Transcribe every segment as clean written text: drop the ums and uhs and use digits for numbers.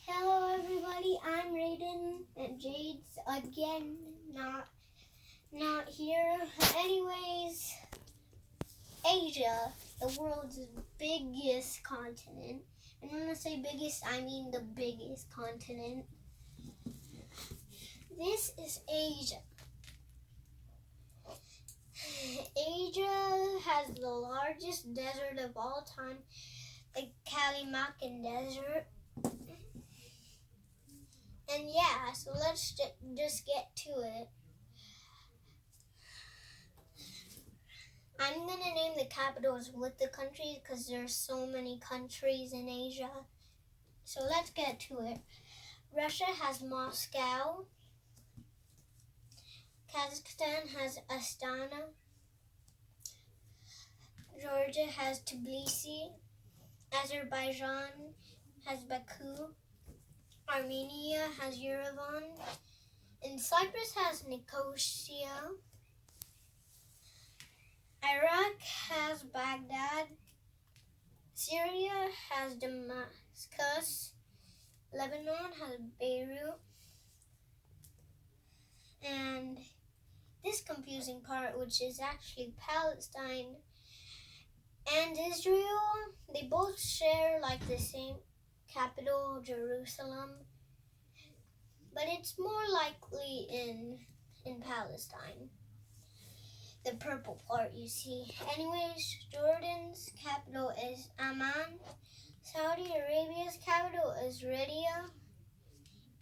Hello everybody, I'm Raiden and Jade's again not here. Anyways, Asia, the world's biggest continent. And when I say biggest, I mean the biggest continent. This is Asia. Asia has the largest desert of all time, the Kalimantan Desert. And yeah, so let's just get to it. I'm going to name the capitals with the countries because there's so many countries in Asia. So let's get to it. Russia has Moscow. Kazakhstan has Astana. Georgia has Tbilisi. Azerbaijan has Baku. Armenia has Yerevan. And Cyprus has Nicosia. Iraq has Baghdad. Syria has Damascus. Lebanon has Beirut. And this confusing part, which is actually Palestine and Israel, they both share like the same capital, Jerusalem, but it's more likely in Palestine. The purple part you see. Anyways, Jordan's capital is Amman. Saudi Arabia's capital is Riyadh.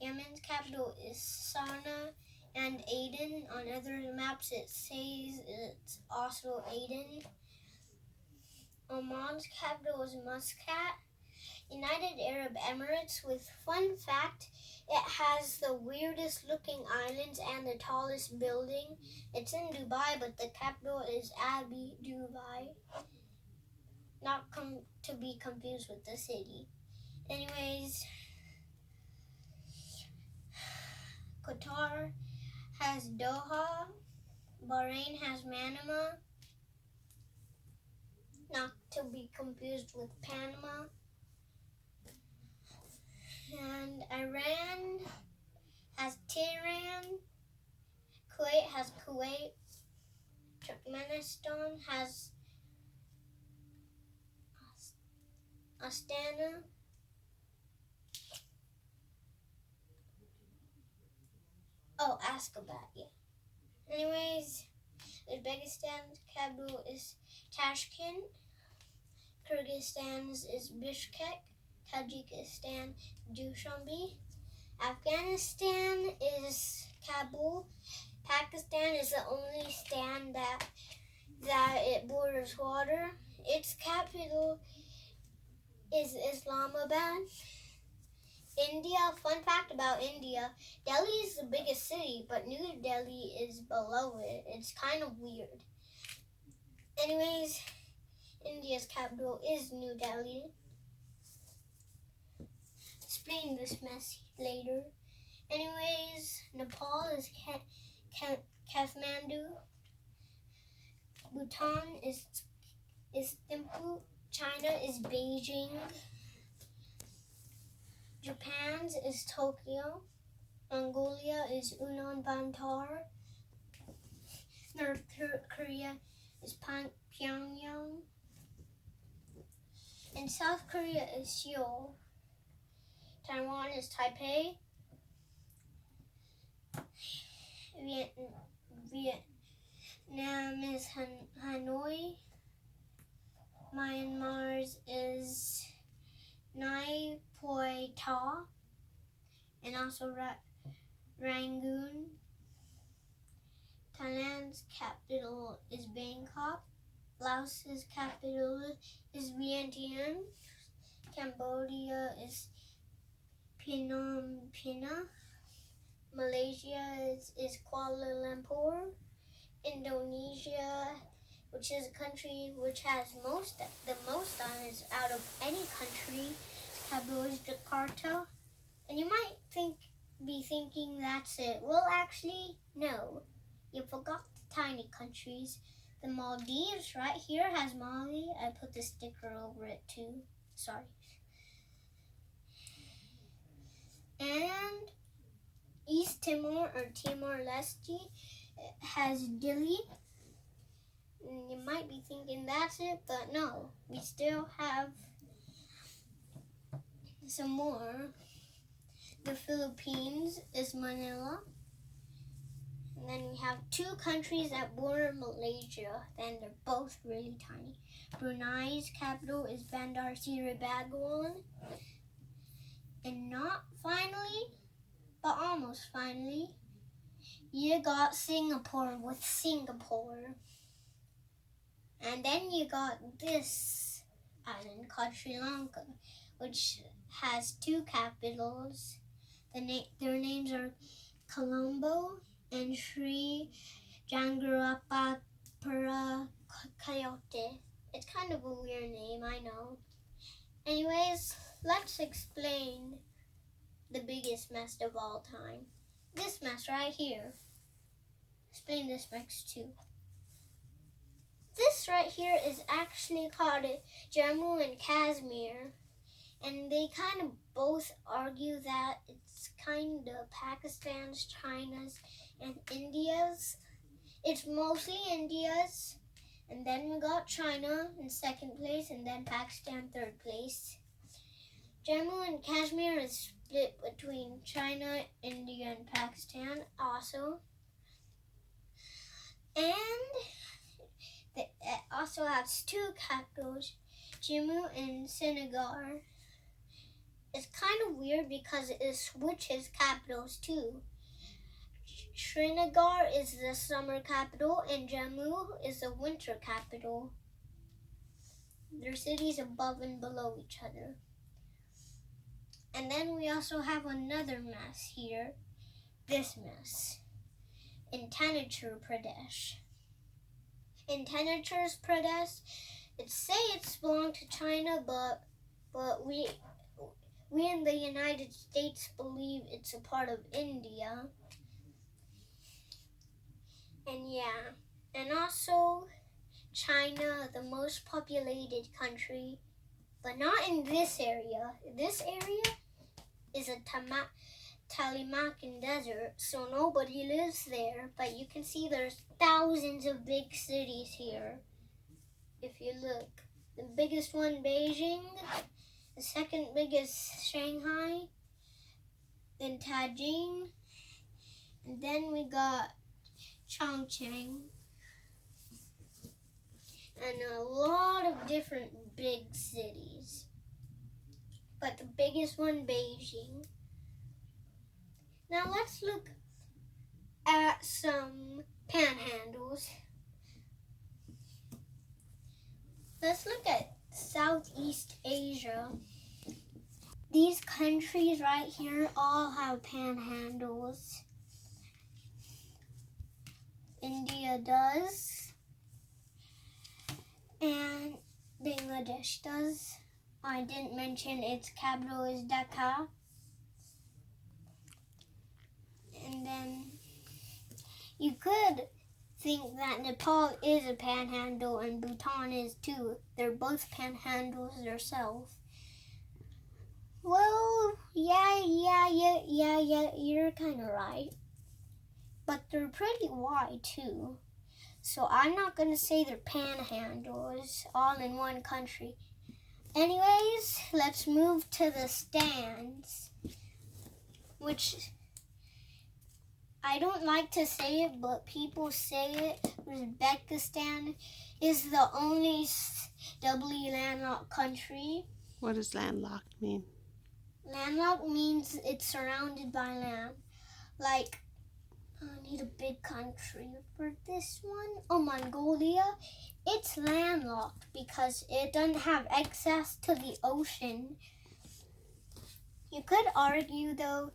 Yemen's capital is Sana'a and Aden. On other maps it says it's also Aden. Oman's capital is Muscat. United Arab Emirates, with fun fact, it has the weirdest looking islands and the tallest building. It's in Dubai, but the capital is Abu Dhabi. Not to be confused with the city. Anyways, Qatar has Doha. Bahrain has Manama. Not to be confused with Panama. And Iran has Tehran. Kuwait has Kuwait. Turkmenistan has Astana. Oh, Ashgabat, yeah. Anyways, Uzbekistan's capital is Tashkent. Kyrgyzstan's is Bishkek. Tajikistan, Dushanbe. Afghanistan is Kabul. Pakistan is the only stan that it borders water. Its capital is Islamabad. India, fun fact about India, Delhi is the biggest city, but New Delhi is below it. It's kind of weird. Anyways, India's capital is New Delhi. Explain this mess later. Anyways, Nepal is Kathmandu. Bhutan is Thimphu. China is Beijing. Japan's is Tokyo. Mongolia is Ulaanbaatar. North Korea is Pyongyang. And South Korea is Seoul. Taiwan is Taipei. Vietnam is Hanoi. Myanmar's is Nai Poi Ta, and also Rangoon. Thailand's capital is Bangkok. Laos's capital is Vientiane. Cambodia is Phnom Penh. Malaysia is Kuala Lumpur. Indonesia, which is a country which has the most islands out of any country, capital is Jakarta. And you might be thinking that's it. Well, actually, no. You forgot the tiny countries. The Maldives right here has Mali. I put the sticker over it too. Sorry. Timor or Timor-Leste has Dili. And you might be thinking that's it, but no. We still have some more. The Philippines is Manila. And then we have two countries that border Malaysia, and they're both really tiny. Brunei's capital is Bandar Seri Begawan. And not finally, but almost finally, you got Singapore with Singapore. And then you got this island called Sri Lanka, which has two capitals. Their names are Colombo and Sri Jangarapapura Coyote. It's kind of a weird name, I know. Anyways, let's explain the biggest mess of all time. This mess right here. Explain this mess too. This right here is actually called Jammu and Kashmir. And they kind of both argue that it's kind of Pakistan's, China's, and India's. It's mostly India's. And then we got China in second place, and then Pakistan third place. Jammu and Kashmir is split between China, India, and Pakistan also. And it also has two capitals, Jammu and Srinagar. It's kind of weird because it switches capitals too. Srinagar is the summer capital and Jammu is the winter capital. Their cities above and below each other. And then we also have another mess here. This mess. In Arunachal Pradesh. In Arunachal Pradesh, it's belonged to China, but we in the United States believe it's a part of India. And yeah, and also China, the most populated country, but not in this area. This area is a Talimaki desert, so nobody lives there. But you can see there's thousands of big cities here. If you look, the biggest one, Beijing. The second biggest, Shanghai, then Tianjin, and then we got Chongqing, and a lot of different big cities. But the biggest one, Beijing. Now let's look at some panhandles. Let's look at Southeast Asia. These countries right here all have panhandles. India does, and Bangladesh does. I didn't mention its capital is Dhaka. And then you could think that Nepal is a panhandle and Bhutan is too. They're both panhandles themselves. Well, yeah, you're kind of right. But they're pretty wide too. So I'm not going to say they're panhandles all in one country. Anyways, let's move to the stands, which I don't like to say it, but people say it. Uzbekistan is the only doubly landlocked country. What does landlocked mean? Landlocked means it's surrounded by land. Like, I need a big country for this one. Oh, Mongolia. It's landlocked because it doesn't have access to the ocean. You could argue, though,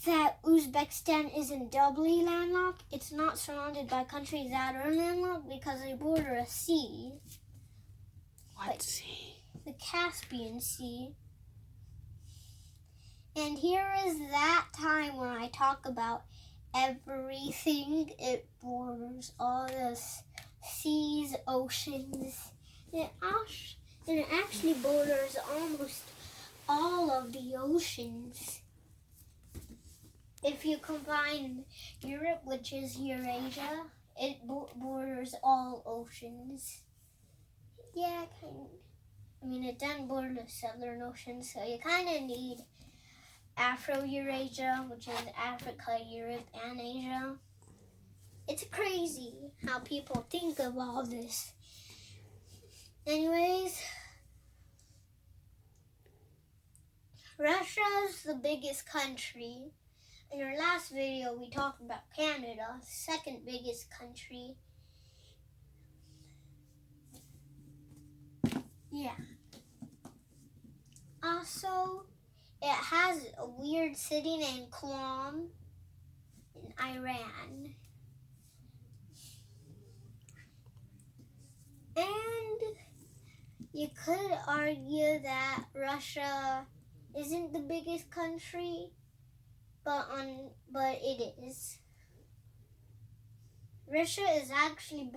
that Uzbekistan isn't doubly landlocked. It's not surrounded by countries that are landlocked because they border a sea. What sea? The Caspian Sea. And here is that time when I talk about everything it borders, all the seas, oceans. It actually borders almost all of the oceans. if you combine Europe, which is Eurasia, it borders all oceans. Yeah, kind of. I mean, it doesn't border the Southern Ocean, so you kind of need Afro-Eurasia, which is Africa, Europe, and Asia. It's crazy how people think of all this. Anyways, Russia's the biggest country. In our last video, we talked about Canada, second biggest country. Yeah. Also, it has a weird city named Qom in Iran. And you could argue that Russia isn't the biggest country, but it is. Russia is actually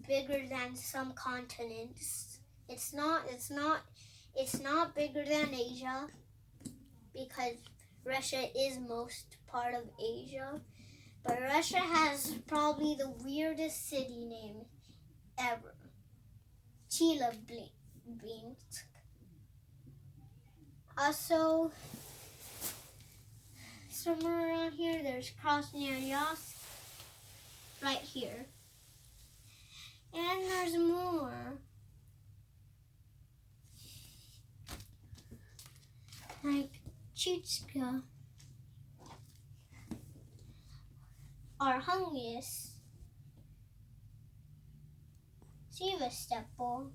bigger than some continents. It's not bigger than Asia, because Russia is most part of Asia. But Russia has probably the weirdest city name ever. Chelyabinsk. Also, somewhere around here, there's Krasnoyarsk, right here. And there's more. Like Chutska, Arhangelsk, Sevastopol,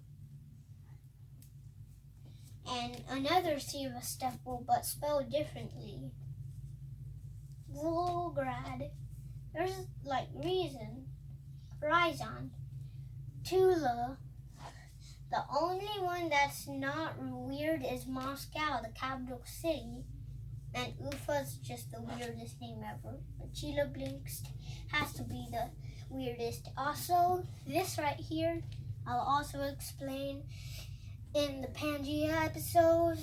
and another Sevastopol but spelled differently. Volgograd. There's like Ryazan, Tula. The only one that's not weird is Moscow, the capital city. And Ufa's just the weirdest name ever. But Chelyabinsk has to be the weirdest. Also, this right here, I'll also explain in the Pangea episode.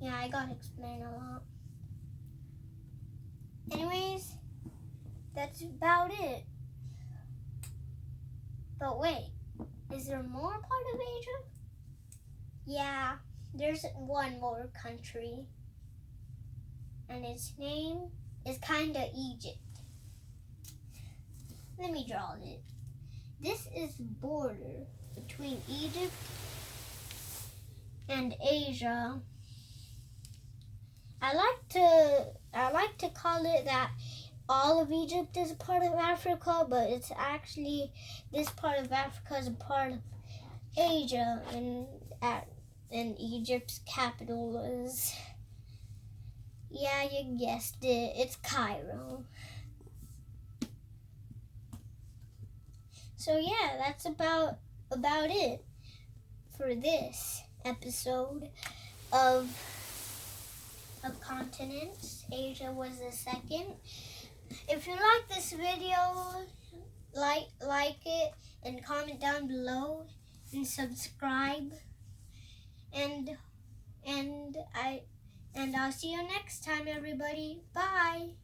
Yeah, I gotta explain a lot. Anyways, that's about it. But wait, is there more part of Asia? Yeah, there's one more country. And its name is kinda Egypt. Let me draw it. This is the border between Egypt and Asia. I like to call it that all of Egypt is a part of Africa, but it's actually this part of Africa is a part of Asia, and Egypt's capital is, yeah, you guessed it, it's Cairo. So yeah, that's about it for this episode of continents. Asia was the second. If you like this video, like it and comment down below and subscribe. And I'll see you next time, everybody. Bye.